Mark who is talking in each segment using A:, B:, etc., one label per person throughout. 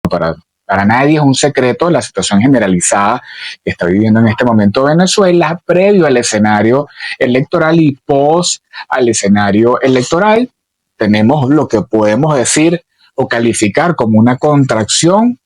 A: para nadie es un secreto la situación generalizada que está viviendo en este momento Venezuela, previo al escenario electoral y post al escenario electoral. Tenemos lo que podemos decir o calificar como una contracción.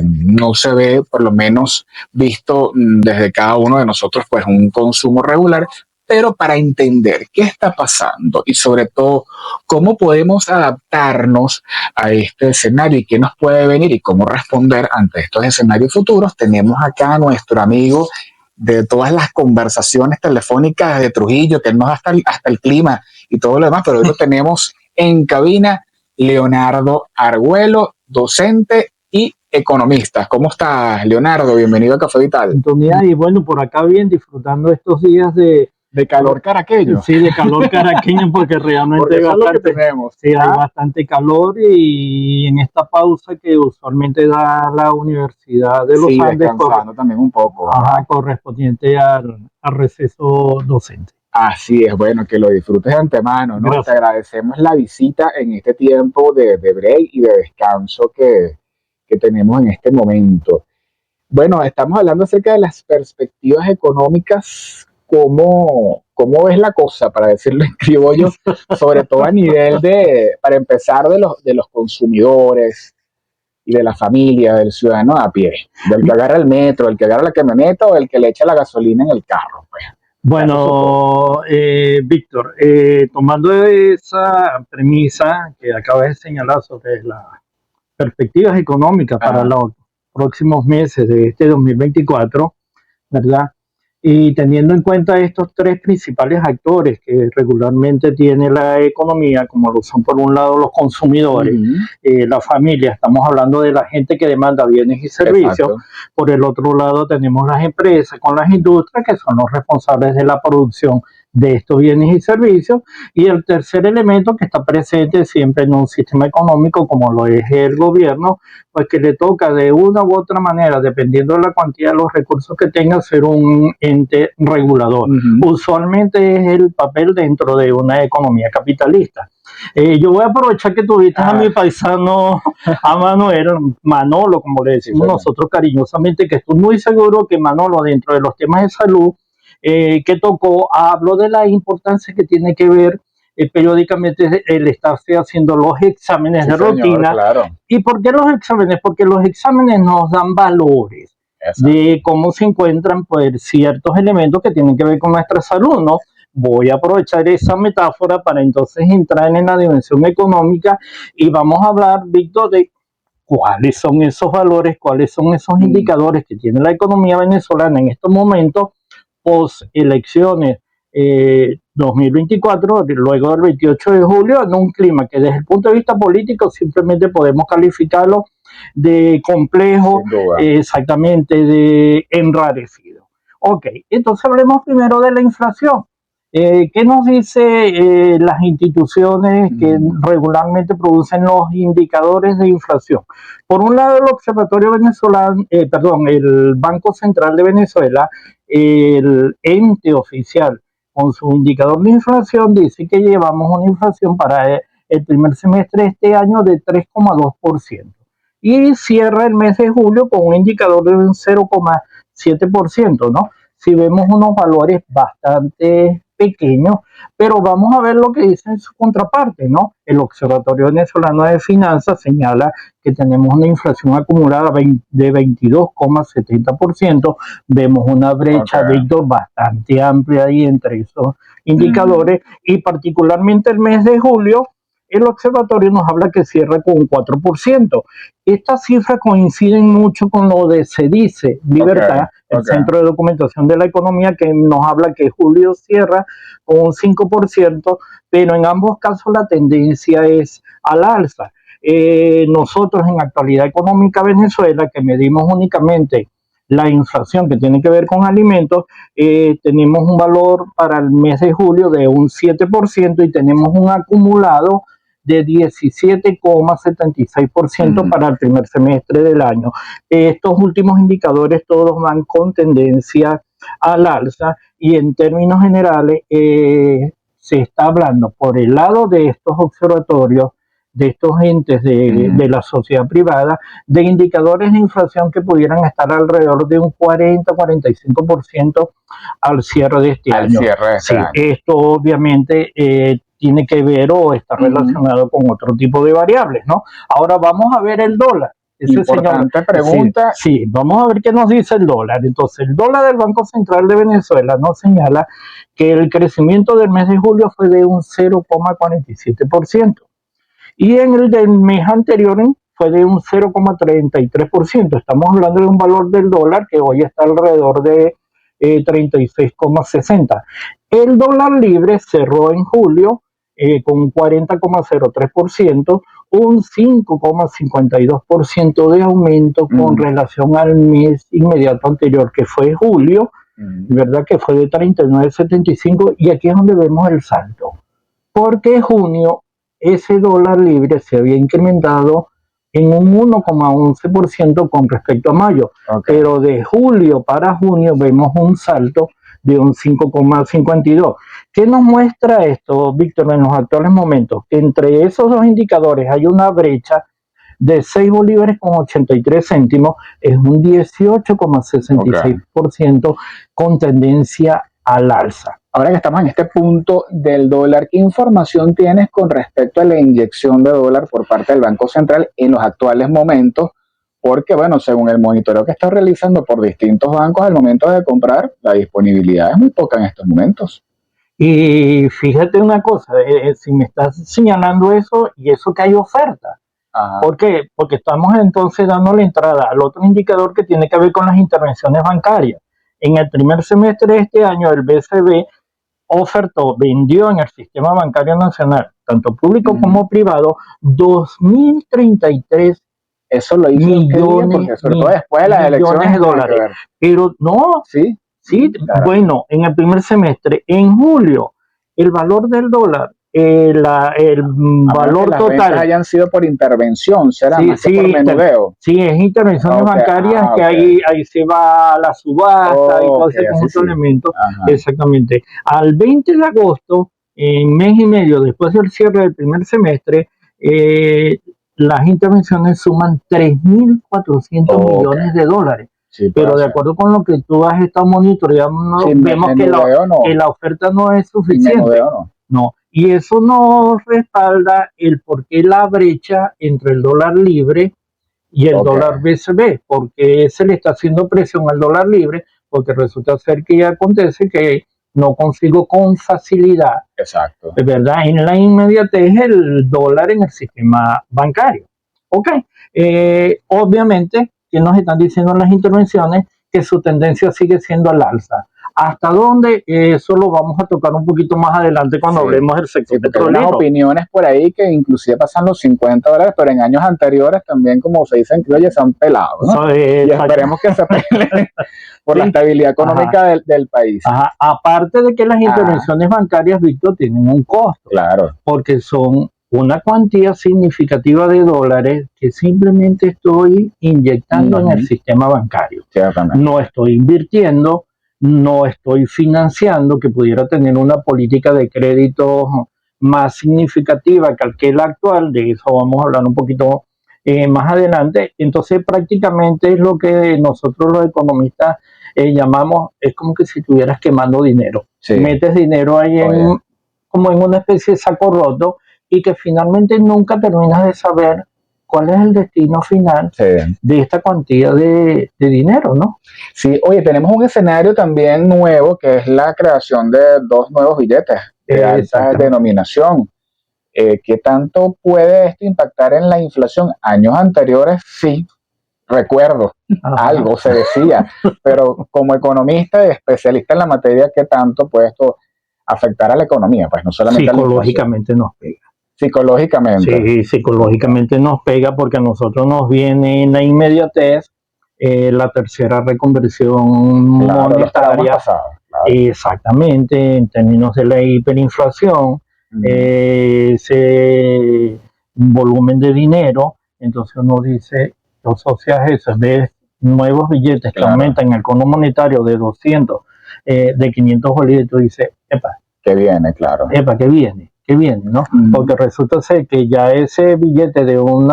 A: No se ve, por lo menos visto desde cada uno de nosotros, pues un consumo regular, pero para entender qué está pasando y sobre todo cómo podemos adaptarnos a este escenario y qué nos puede venir y cómo responder ante estos escenarios futuros, tenemos acá a nuestro amigo de todas las conversaciones telefónicas de Trujillo, que nos da hasta el clima y todo lo demás, pero hoy lo tenemos en cabina, Leonardo Argüello, docente y economista. ¿Cómo estás, Leonardo? Bienvenido a Café Vital.
B: Oportunidad, y bueno, por acá bien, disfrutando estos días de
A: calor caraqueño.
B: Sí, de calor caraqueño, porque realmente
A: porque hay bastante, tenemos.
B: Sí, hay bastante calor, y en esta pausa que usualmente da la Universidad de los Andes,
A: descansando también un poco.
B: Correspondiente al receso docente.
A: Así es, bueno, que lo disfrutes de antemano, ¿no? Gracias. Te agradecemos la visita en este tiempo de break y de descanso que tenemos en este momento. Bueno, estamos hablando acerca de las perspectivas económicas. ¿Cómo ves la cosa, para decirlo en criollo, sobre todo a nivel para empezar, de los consumidores y de la familia, del ciudadano a pie, del que agarra el metro, el que agarra la camioneta o el que le echa la gasolina en el carro, pues?
B: Bueno, Víctor, tomando esa premisa que acabas de señalar sobre las perspectivas económicas para los próximos meses de este 2024, ¿verdad? Y teniendo en cuenta estos tres principales actores que regularmente tiene la economía, como lo son por un lado los consumidores, la familia, estamos hablando de la gente que demanda bienes y servicios. Exacto. Por el otro lado tenemos las empresas con las industrias, que son los responsables de la producción de estos bienes y servicios, y el tercer elemento que está presente siempre en un sistema económico como lo es el gobierno, pues que le toca de una u otra manera, dependiendo de la cantidad de los recursos que tenga, ser un ente regulador. Usualmente es el papel dentro de una economía capitalista. Yo voy a aprovechar que tuviste a mi paisano, a Manolo, como le decimos nosotros cariñosamente, que estoy muy seguro que Manolo, dentro de los temas de salud que tocó, habló de la importancia que tiene que ver periódicamente el estarse haciendo los exámenes de rutina.
A: Claro.
B: ¿Y por qué los exámenes? Porque los exámenes nos dan valores de cómo se encuentran, pues, ciertos elementos que tienen que ver con nuestra salud, ¿no? Voy a aprovechar esa metáfora para entonces entrar en la dimensión económica y vamos a hablar, Víctor, de cuáles son esos valores, cuáles son esos indicadores que tiene la economía venezolana en estos momentos post elecciones 2024, luego del 28 de julio, en un clima que desde el punto de vista político simplemente podemos calificarlo de complejo, exactamente, de enrarecido. Ok, entonces hablemos primero de la inflación. ¿Qué nos dice las instituciones que regularmente producen los indicadores de inflación? Por un lado, el Observatorio Venezolano, el Banco Central de Venezuela, el ente oficial con su indicador de inflación, dice que llevamos una inflación para el primer semestre de este año de 3,2%. Y cierra el mes de julio con un indicador de un 0,7%, ¿no? Si vemos unos valores bastante pequeños, pero vamos a ver lo que dice en su contraparte, ¿no? El Observatorio Venezolano de Finanzas señala que tenemos una inflación acumulada de 22,70%. Vemos una brecha, Víctor, bastante amplia ahí entre esos indicadores, y particularmente el mes de julio, el observatorio nos habla que cierra con un 4%. Estas cifras coinciden mucho con lo de CEDICE, Libertad, el Centro de Documentación de la Economía, que nos habla que julio cierra con un 5%, pero en ambos casos la tendencia es al alza. Nosotros en Actualidad Económica Venezuela, que medimos únicamente la inflación que tiene que ver con alimentos, tenemos un valor para el mes de julio de un 7% y tenemos un acumulado de 17,76% para el primer semestre del año. Estos últimos indicadores todos van con tendencia al alza, y en términos generales se está hablando por el lado de estos observatorios de estos entes de la sociedad privada de indicadores de inflación que pudieran estar alrededor de un 40-45% al cierre de este año. Sí, esto obviamente tiene que ver o está relacionado con otro tipo de variables, ¿no? Ahora vamos a ver el dólar.
A: Importante pregunta.
B: Sí, vamos a ver qué nos dice el dólar. Entonces, el dólar del Banco Central de Venezuela nos señala que el crecimiento del mes de julio fue de un 0,47%. Y en el del mes anterior fue de un 0,33%. Estamos hablando de un valor del dólar que hoy está alrededor de 36,60. El dólar libre cerró en julio con un 40,03%, un 5,52% de aumento con relación al mes inmediato anterior, que fue julio, ¿verdad? Que fue de 39,75, y aquí es donde vemos el salto. Porque junio ese dólar libre se había incrementado en un 1,11% con respecto a mayo, pero de julio para junio vemos un salto de un 5,52. ¿Qué nos muestra esto, Víctor, en los actuales momentos? Que entre esos dos indicadores hay una brecha de 6 bolívares con 83 céntimos, es un 18,66% con tendencia al alza.
A: Ahora que estamos en este punto del dólar, ¿qué información tienes con respecto a la inyección de dólar por parte del Banco Central en los actuales momentos? Porque, bueno, según el monitoreo que está realizando por distintos bancos al momento de comprar, la disponibilidad es muy poca en estos momentos.
B: Y fíjate una cosa, si me estás señalando eso, y eso que hay oferta. ¿Por qué? Porque estamos entonces dando la entrada al otro indicador que tiene que ver con las intervenciones bancarias. En el primer semestre de este año, el BCB vendió en el sistema bancario nacional, tanto público como privado, 2.033
A: eso lo hizo millones, sobre todo después de las elecciones
B: de dólares. Pero no, sí, claro. Bueno, en el primer semestre, en julio, el valor del dólar, el valor
A: que
B: total.
A: Las hayan sido por intervención, será más que por menudeo.
B: Sí, es intervenciones bancarias que ahí se va la subasta y todo ese conjunto de elementos. Exactamente. Al 20 de agosto, en mes y medio después del cierre del primer semestre, las intervenciones suman 3.400 millones de dólares. Sí, pero de acuerdo con lo que tú has estado monitoreando, vemos que la oferta no es suficiente. No. Y eso nos respalda el por qué la brecha entre el dólar libre y el dólar BCB, porque se le está haciendo presión al dólar libre, porque resulta ser que ya acontece que no consigo con facilidad, de verdad, en la inmediatez el dólar en el sistema bancario. Obviamente, que nos están diciendo en las intervenciones que su tendencia sigue siendo al alza. ¿Hasta dónde? Eso lo vamos a tocar un poquito más adelante cuando hablemos del sector petrolero.
A: Hay opiniones por ahí que inclusive pasan los $50, pero en años anteriores también, como se dice en criollo, se han pelado, ¿no? Y esperemos que se peleen por la estabilidad económica del país.
B: Aparte de que las intervenciones bancarias, Víctor, tienen un costo.
A: Claro.
B: Porque son una cuantía significativa de dólares que simplemente estoy inyectando en el sistema bancario. No estoy invirtiendo, no estoy financiando, que pudiera tener una política de crédito más significativa que aquel actual. De eso vamos a hablar un poquito más adelante. Entonces prácticamente es lo que nosotros los economistas llamamos, es como que si estuvieras quemando dinero. Metes dinero ahí como en una especie de saco roto, y que finalmente nunca terminas de saber cuál es el destino final de esta cuantía de dinero, ¿no?
A: Sí, oye, tenemos un escenario también nuevo, que es la creación de 2 nuevos billetes de alta denominación. ¿Qué tanto puede esto impactar en la inflación? Años anteriores, sí, recuerdo, algo se decía, pero como economista y especialista en la materia, ¿qué tanto puede esto afectar a la economía? Pues no solamente
B: psicológicamente nos pega.
A: Psicológicamente.
B: Sí, psicológicamente nos pega, porque a nosotros nos viene en la inmediatez la tercera reconversión monetaria. Exactamente, en términos de la hiperinflación, ese volumen de dinero. Entonces uno dice, tú asocias eso, ves nuevos billetes que aumentan el cono monetario de 200, de 500 bolívares, y tú dices, epa,
A: que viene,
B: epa, que viene. que viene, ¿no?
A: Mm.
B: Porque resulta ser que ya ese billete de un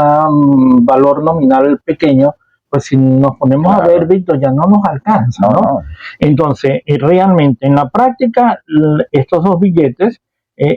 B: valor nominal pequeño, pues si nos ponemos a ver, Víctor, ya no nos alcanza, ¿no? Entonces, realmente en la práctica, estos dos billetes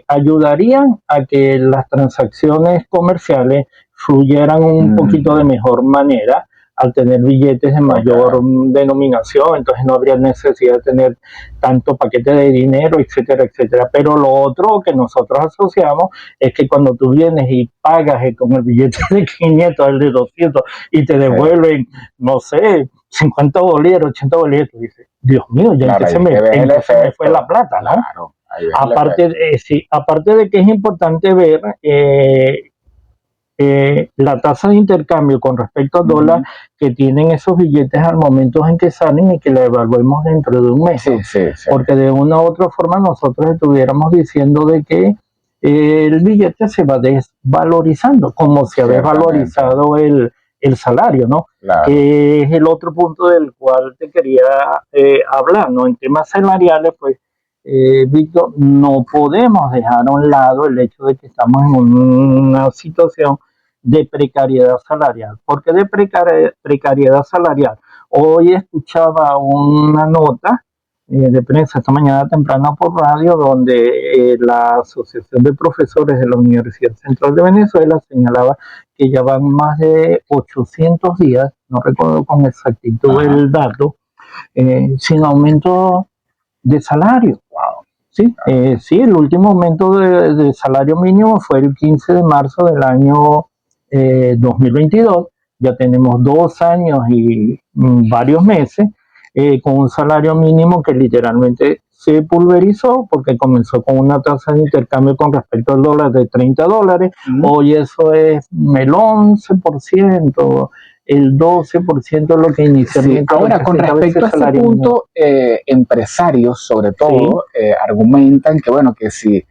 B: ayudarían a que las transacciones comerciales fluyeran un poquito de mejor manera al tener billetes de mayor denominación, entonces no habría necesidad de tener tanto paquete de dinero, etcétera, etcétera. Pero lo otro que nosotros asociamos es que cuando tú vienes y pagas con el billete de 500, el de 200, y te devuelven, no sé, 50 bolívares, 80 bolívares, tú dices, Dios mío, ya
A: Claro,
B: en qué se me fue la plata, ¿no?
A: Claro,
B: Aparte de que es importante ver la tasa de intercambio con respecto al dólar que tienen esos billetes al momento en que salen y que la evaluemos dentro de un mes.
A: Sí.
B: Porque de una u otra forma nosotros estuviéramos diciendo de que el billete se va desvalorizando, como se ha desvalorizado el salario, ¿no?
A: Claro.
B: Que es el otro punto del cual te quería hablar, ¿no? En temas salariales, pues, Víctor, no podemos dejar a un lado el hecho de que estamos en una situación de precariedad salarial. ¿Por qué de precariedad salarial? Hoy escuchaba una nota de prensa esta mañana temprano por radio donde la Asociación de Profesores de la Universidad Central de Venezuela señalaba que ya van más de 800 días, no recuerdo con exactitud el dato, sin aumento de salario.
A: Wow.
B: Sí, sí, el último aumento de salario mínimo fue el 15 de marzo del año 2022. Ya tenemos 2 años y varios meses con un salario mínimo que literalmente se pulverizó porque comenzó con una tasa de intercambio con respecto al dólar de $30. Hoy eso es el 11%, el 12% lo que inicialmente.
A: Sí. Ahora, con respecto a este punto, empresarios sobre todo argumentan que, bueno, que si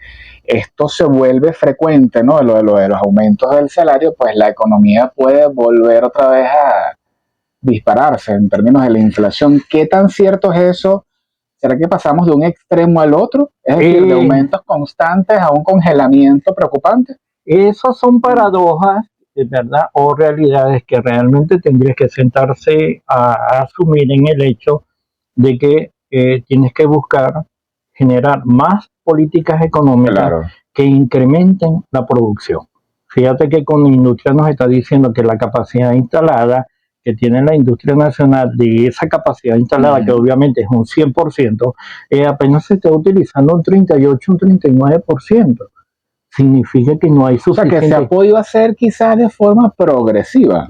A: esto se vuelve frecuente, ¿no? Lo de los aumentos del salario, pues la economía puede volver otra vez a dispararse en términos de la inflación. ¿Qué tan cierto es eso? ¿Será que pasamos de un extremo al otro? Es decir, de aumentos constantes a un congelamiento preocupante.
B: Esas son paradojas, ¿verdad? O realidades que realmente tendrías que sentarse a asumir en el hecho de que tienes que buscar generar más políticas económicas que incrementen la producción. Fíjate que con la industria nos está diciendo que la capacidad instalada que tiene la industria nacional de esa capacidad instalada, que obviamente es un 100%, apenas se está utilizando un 38, un 39%. Significa que no hay suficiente.
A: O sea, que se ha podido hacer quizás de forma progresiva.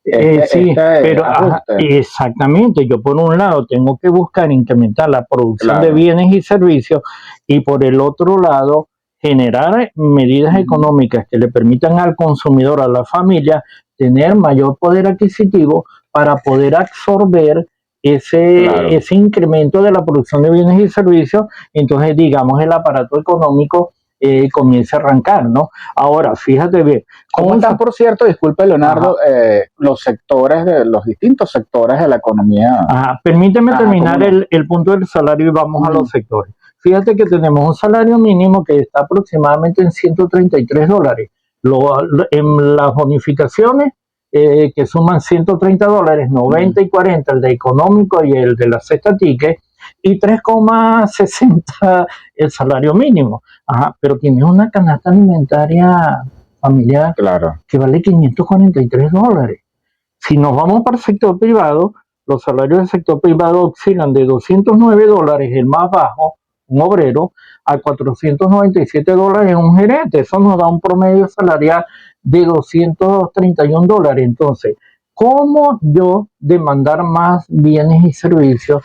B: Sí, pero exactamente, yo por un lado tengo que buscar incrementar la producción de bienes y servicios y por el otro lado generar medidas económicas que le permitan al consumidor, a la familia, tener mayor poder adquisitivo para poder absorber ese incremento de la producción de bienes y servicios. Entonces, digamos, el aparato económico comienza a arrancar, ¿no? Ahora, fíjate bien.
A: ¿Cómo están, por cierto, disculpe Leonardo, los distintos sectores de la economía?
B: Permíteme terminar el punto del salario y vamos a los sectores. Fíjate que tenemos un salario mínimo que está aproximadamente en $133. En las bonificaciones que suman $130, 90 y 40 el de económico y el de la cesta ticket, y 3,60 el salario mínimo. Pero tienes una canasta alimentaria familiar que vale $543. Si nos vamos para el sector privado, los salarios del sector privado oscilan de $209, el más bajo, un obrero, a $497 un gerente. Eso nos da un promedio salarial de $231. Entonces, ¿cómo yo demandar más bienes y servicios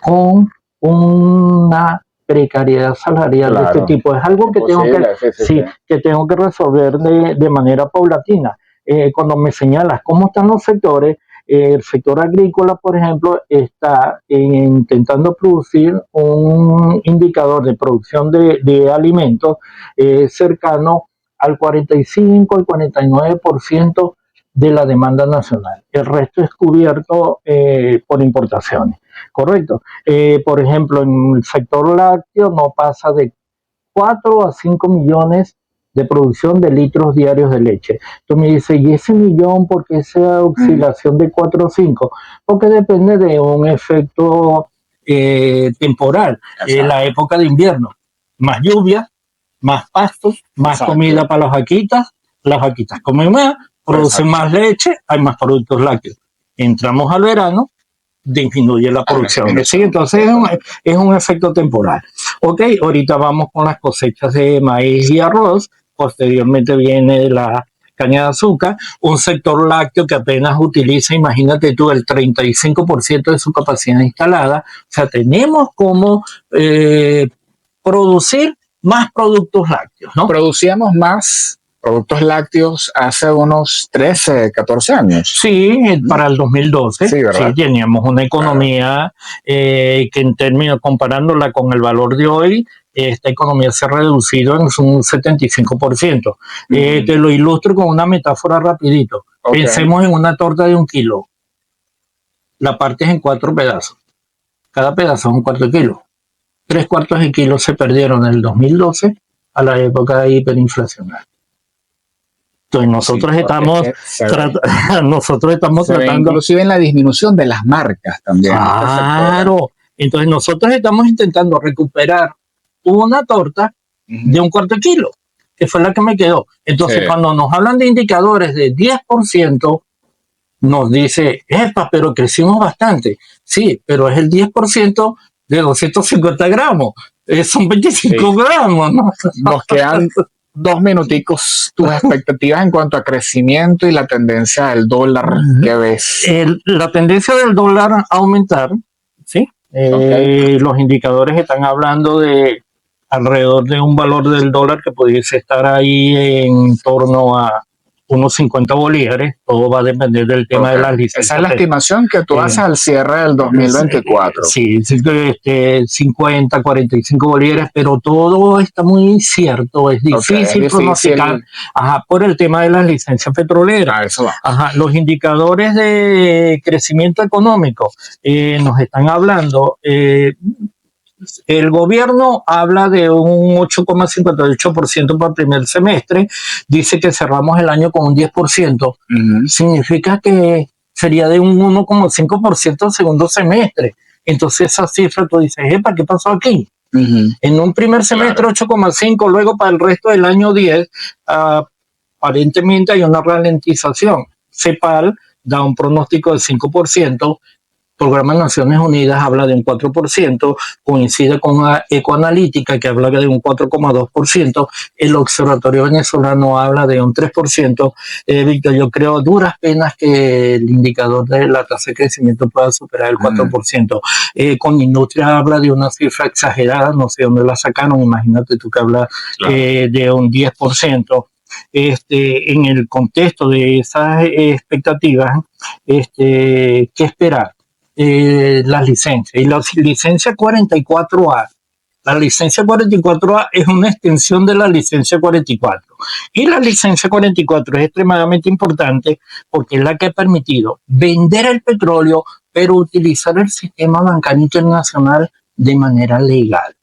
B: con una precariedad salarial de este tipo? Es algo que tengo que resolver de manera paulatina. Cuando me señalas cómo están los sectores, el sector agrícola, por ejemplo, está intentando producir un indicador de producción de alimentos cercano al 45 al 49% de la demanda nacional. El resto es cubierto por importaciones. Correcto. Por ejemplo, en el sector lácteo no pasa de 4 a 5 millones de producción de litros diarios de leche. Tú me dices, ¿y ese millón por qué esa oscilación de 4 o 5? Porque depende de un efecto temporal. La época de invierno, más lluvia, más pastos, más comida para las vaquitas comen más, producen más leche, hay más productos lácteos. Entramos al verano, disminuye la producción. Sí, entonces es un efecto temporal. Ok, ahorita vamos con las cosechas de maíz y arroz, posteriormente viene la caña de azúcar, un sector lácteo que apenas utiliza, imagínate tú, el 35% de su capacidad instalada. O sea, tenemos como producir más productos lácteos, ¿no?
A: Producíamos más productos lácteos hace unos 13, 14 años.
B: Sí, para el 2012 sí, teníamos una economía que en términos, comparándola con el valor de hoy, esta economía se ha reducido en un 75%. Te lo ilustro con una metáfora rapidito. Pensemos en una torta de 1 kilo. La partes en 4 pedazos. Cada pedazo es 1/4 kilo. 3/4 de kilo se perdieron en el 2012 a la época de hiperinflacionaria. Entonces nosotros estamos tratando,
A: inclusive en la disminución de las marcas también.
B: Claro. Entonces nosotros estamos intentando recuperar una torta de 1/4 kilo, que fue la que me quedó. Entonces cuando nos hablan de indicadores de 10%, nos dice, pero crecimos bastante. Sí, pero es el 10% de 250 gramos. Son 25 gramos, ¿no?
A: Nos quedan 2 minuticos. Tus expectativas en cuanto a crecimiento y la tendencia del dólar que ves.
B: La tendencia del dólar a aumentar, ¿sí? Los indicadores están hablando de alrededor de un valor del dólar que pudiese estar ahí en torno a unos 50 bolívares. Todo va a depender del tema de las licencias.
A: Esa es la estimación que tú haces al cierre del 2024.
B: Sí, 50, 45 bolívares, pero todo está muy incierto. Es difícil pronosticar por el tema de las licencias petroleras.
A: Eso va.
B: Los indicadores de crecimiento económico nos están hablando. El gobierno habla de un 8,58% para el primer semestre, dice que cerramos el año con un 10%, significa que sería de un 1,5% el segundo semestre. Entonces esa cifra tú dices, ¿qué pasó aquí? En un primer semestre 8,5%, luego para el resto del año 10%, aparentemente hay una ralentización. CEPAL da un pronóstico del 5%, Programa de Naciones Unidas habla de un 4%, coincide con una ecoanalítica que habla de un 4,2%, el Observatorio Venezolano habla de un 3%. Víctor, yo creo duras penas que el indicador de la tasa de crecimiento pueda superar el 4%. Con Industria habla de una cifra exagerada, no sé dónde la sacaron, imagínate tú que habla de un 10%. En el contexto de esas expectativas, ¿qué esperar? Las licencias. Y la licencia 44A. La licencia 44A es una extensión de la licencia 44. Y la licencia 44 es extremadamente importante porque es la que ha permitido vender el petróleo, pero utilizar el sistema bancario internacional de manera legal.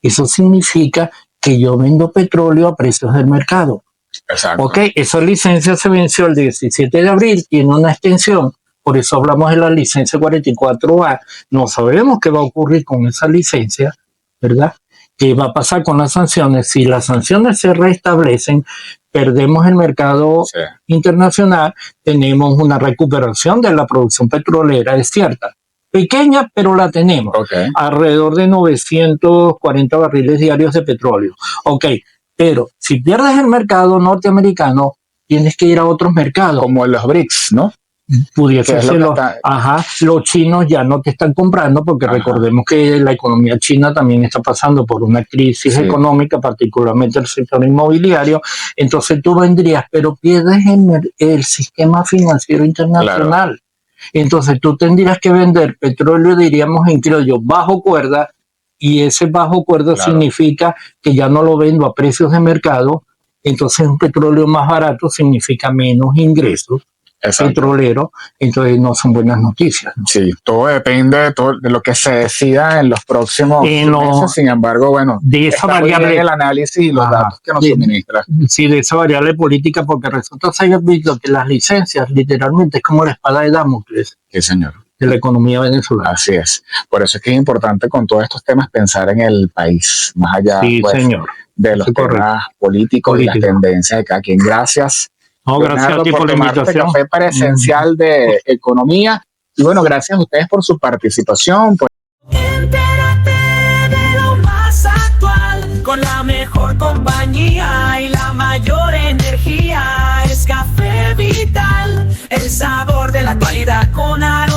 B: Eso significa que yo vendo petróleo a precios del mercado.
A: Exacto.
B: Esa licencia se venció el 17 de abril, tiene una extensión. Por eso hablamos de la licencia 44A. No sabemos qué va a ocurrir con esa licencia, ¿verdad? ¿Qué va a pasar con las sanciones? Si las sanciones se restablecen, perdemos el mercado internacional, tenemos una recuperación de la producción petrolera, es cierta. Pequeña, pero la tenemos. Alrededor de 940 barriles diarios de petróleo. Pero si pierdes el mercado norteamericano, tienes que ir a otros mercados.
A: Como los BRICS, ¿no?
B: Pudiese ser los chinos ya no te están comprando porque recordemos que la economía china también está pasando por una crisis económica, particularmente el sector inmobiliario. Entonces tú vendrías, pero pierdes el sistema financiero internacional. Entonces tú tendrías que vender petróleo, diríamos en criollo, bajo cuerda, y ese bajo cuerda significa que ya no lo vendo a precios de mercado. Entonces un petróleo más barato significa menos ingresos.
A: Exacto.
B: petrolero, entonces no son buenas noticias, ¿no?
A: Sí, todo depende de lo que se decida en los próximos meses. Sin embargo, bueno,
B: de esa
A: está muy bien
B: variable,
A: el análisis y los datos que nos suministra.
B: Sí, de esa variable política, porque resulta ser, Víctor, que las licencias literalmente es como la espada de Damocles
A: Sí, señor.
B: de la economía venezolana.
A: Así es. Por eso es que es importante con todos estos temas pensar en el país, más allá
B: Sí,
A: pues,
B: señor.
A: de los temas políticos y las tendencias de cada quien. Gracias.
B: No, gracias a ti por la invitación.
A: Café Presencial de Economía. Y bueno, gracias a ustedes por su participación.
C: Entérate de lo más actual, con la mejor compañía y la mayor energía. Es Café Vital, el sabor de la actualidad con aroma.